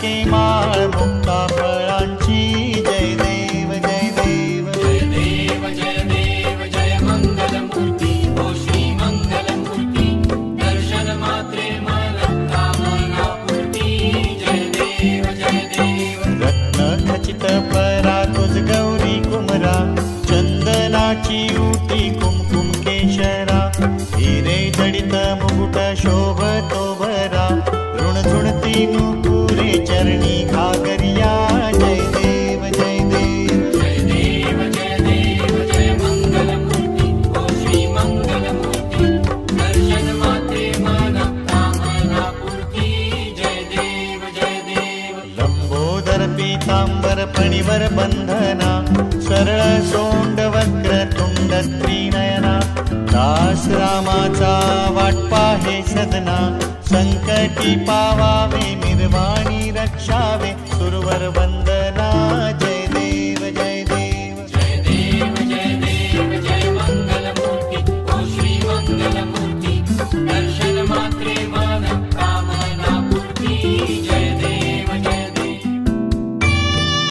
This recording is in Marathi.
डोके माळ मुक्ता फळांची जय देव जय देव जय देव जय देव जय मंगलमूर्ती ओ श्री मंगलमूर्ती दर्शन मात्रे मन कामना पूर्ती जय देव जय देव रत्न खचित परा तुझ गौरी कुमरा चंदनाची उटी कुमकुम केशरा हिरे जडित मुकुट शोभतो भरा ऋणझुणती नुपुरे चरणी घागरिया जय देव जय देव जय देव जय देव जय मंगलमूर्ती ओ श्री मंगलमूर्ती दर्शन मात्रे मन कामना पूर्ती जय देव जय देव लंबोदर पीतांबर फणीवर बंधना सरळ सोंड वक्र तुंड त्रिनयना दास रामाचा वाट पाहे सदना संकटी पावावे निर्वाणी रक्षावे सुरवर वंदना